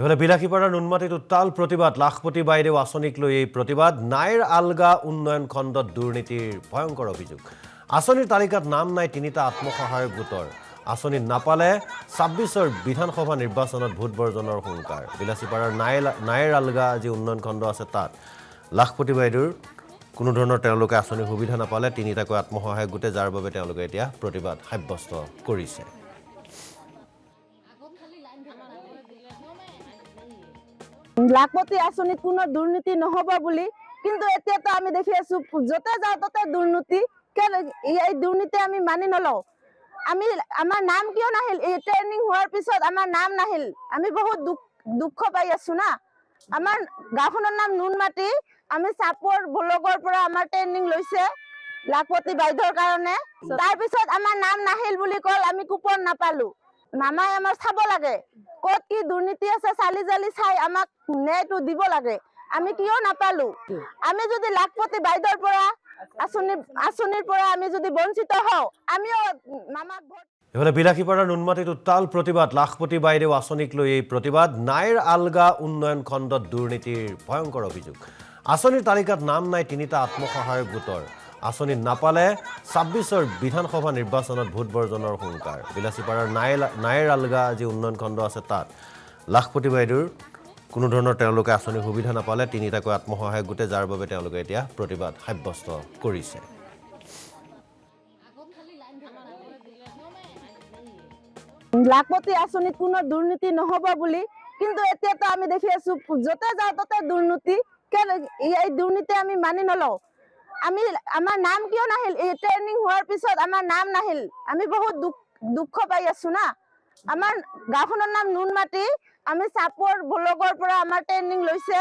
এফালে বিলাসীপাড়াৰ নুনমাটিত উত্তাল প্ৰতিবাদ লাখপতি বাইদেউ আঁচনিক লৈ এই প্ৰতিবাদ নাইৰ আলগা উন্নয়ন খণ্ডত দুৰ্নীতিৰ ভয়ংকৰ অভিযোগ আঁচনিৰ তালিকাত নাম নাই তিনিটা আত্মসহায়ক গোটৰ আঁচনি নাপালে ২৬ৰ বিধানসভা নিৰ্বাচনত ভোট বৰ্জনৰ হুংকাৰ বিলাসীপাড়াৰ নাইৰ আলগা যি উন্নয়ন খণ্ড আছে তাত লাখপতি বাইদেউৰ কোনো ধৰণৰ তেওঁলোকে আঁচনি সুবিধা নাপালে তিনিটাকৈ আত্মসহায়ক গোটে যাৰ বাবে তেওঁলোকে এতিয়া প্ৰতিবাদ সাব্যস্ত কৰিছে লাখপতি আঁচনিত কোনো দুৰ্নীতি নহব বুলি কিন্তু এতিয়াতো আমি দেখি আছো যতে যাও ততে দুৰ্নীতি এই দুৰ্নীতি আমি মানি নলও আমি আমাৰ নাম কিয় নাহিল এই ট্ৰেইনিং হোৱাৰ পিছত আমাৰ নাম নাহিল আমি বহুত দুখ পাই আছো না আমাৰ গাঁওখনৰ নাম নুনমাটি আমি চাপৰ ব্লগৰ পৰা আমাৰ ট্ৰেইনিং লৈছে লাখপতি বাইদেউৰ কাৰণে তাৰ পিছত আমাৰ নাম নাহিল বুলি কল আমি কুপন নাপালো মামাই আমাৰ চাব লাগে কত কি দুৰ্নীতি আছে চালি জালি চাই আমাক ন্যায়টো দিব লাগে আমি কিয় নাপালো আমি যদি লাখপতি বাইদেউৰ পৰা আঁচনিৰ পৰা আমি যদি বঞ্চিত হও আমিও মামাক ভোট এফালে বিলাসীপাড়াৰ নুনমাটিত উত্তাল প্ৰতিবাদ লাখপতি বাইদেউ আঁচনিক লৈ এই প্ৰতিবাদ নাইৰ আলগা উন্নয়ন খণ্ডত দুৰ্নীতিৰ ভয়ংকৰ অভিযোগ আঁচনিৰ তালিকাত নাম নাই তিনিটা আত্মসহায়ক গোটৰ আঁচনি নাপালে ২৬ৰ বিধানসভা নিৰ্বাচনত ভোট বৰ্জনৰ হুংকাৰ বিলাসীপাড়াৰ নাইৰ আলগা যি উন্নয়ন খণ্ড আছে তাত লাখপতি বাইদেউৰ কোনো ধৰণৰ তেওঁলোকে আঁচনি সুবিধা নাপালে তিনিটাকৈ আত্মসহায়ক গোটে যাৰ বাবে তেওঁলোকে এতিয়া প্ৰতিবাদ সাব্যস্ত কৰিছে লাখপতি আঁচনিত কোনো দুৰ্নীতি নহব বুলি কিন্তু এতিয়াতো আমি দেখি আছো যতে যাও ততে দুৰ্নীতি এই দুৰ্নীতি আমি মানি নলও আমি আমাৰ নাম কিয় নাহিল এই ট্ৰেইনিং হোৱাৰ পিছত আমাৰ নাম নাহিল আমি বহুত দুখ পাই আছো না আমাৰ গাঁওখনৰ নাম নুনমাটি আমি চাপৰ ব্লগৰ পৰা আমাৰ ট্ৰেইনিং লৈছে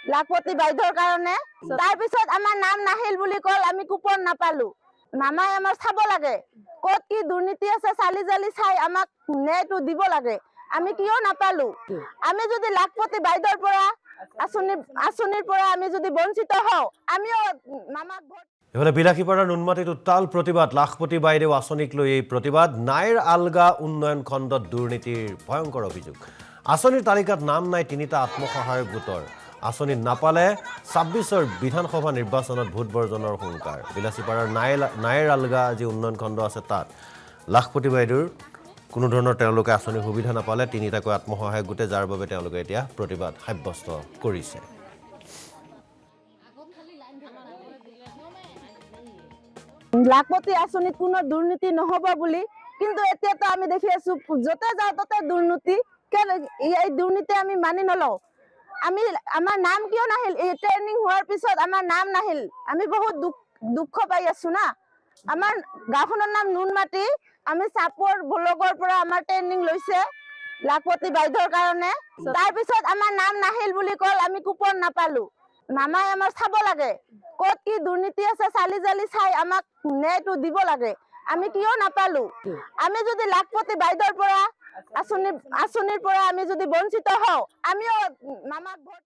লাখপতি বাইদেউৰ কাৰণে তাৰ পিছত আমাৰ নাম নাহিল বুলি কল আমি কুপন নাপালো মামাই আমাৰ চাব লাগে কত কি দুৰ্নীতি আছে চালি জালি চাই আমাক ন্যায়টো দিব লাগে আমি কিয় নাপালো আমি যদি লাখপতি বাইদেউৰ পৰা আঁচনিৰ পৰা আমি যদি বঞ্চিত হও আমিও মামাক ভোট এফালে বিলাসীপাড়াৰ নুনমাটিত উত্তাল প্ৰতিবাদ লাখপতি বাইদেউ আঁচনিক লৈ এই প্ৰতিবাদ নাইৰ আলগা উন্নয়ন খণ্ডত দুৰ্নীতিৰ ভয়ংকৰ অভিযোগ আঁচনিৰ তালিকাত নাম নাই তিনিটা আত্মসহায়ক গোটৰ আঁচনি নাপালে ২৬ৰ বিধানসভা নিৰ্বাচনত ভোট বৰ্জনৰ হুংকাৰ বিলাসীপাড়াৰ নাইৰ আলগা যি উন্নয়ন খণ্ড আছে তাত লাখপতি বাইদেউৰ কোনো ধৰণৰ তেওঁলোকে আঁচনি সুবিধা নাপালে তিনিটাকৈ আত্মসহায়ক গোটে যাৰ বাবে তেওঁলোকে এতিয়া প্ৰতিবাদ সাব্যস্ত কৰিছে লাখপতি আঁচনিত কোনো দুৰ্নীতি নহব বুলি কিন্তু এতিয়াতো আমি দেখি আছো যতে যাও ততে দুৰ্নীতি এই দুৰ্নীতি আমি মানি নলও আমি আমাৰ নাম কিয় নাহিল এই ট্ৰেইনিং হোৱাৰ পিছত আমাৰ নাম নাহিল আমি বহুত দুখ পাই আছো না আমাৰ গাঁওখনৰ নাম নুনমাটি আমি চাপৰ ব্লগৰ পৰা আমাৰ ট্ৰেইনিং লৈছে লাখপতি বাইদেউৰ কাৰণে তাৰ পিছত আমাৰ নাম নাহিল বুলি কল আমি কুপন নাপালো মামাই আমাৰ চাব লাগে কত কি দুৰ্নীতি আছে চালি জালি চাই আমাক ন্যায়টো দিব লাগে আমি কিয় নাপালো আমি যদি লাখপতি বাইদেউৰ পৰা আঁচনিৰ পৰা আমি যদি বঞ্চিত হও আমিও মামাক ভোট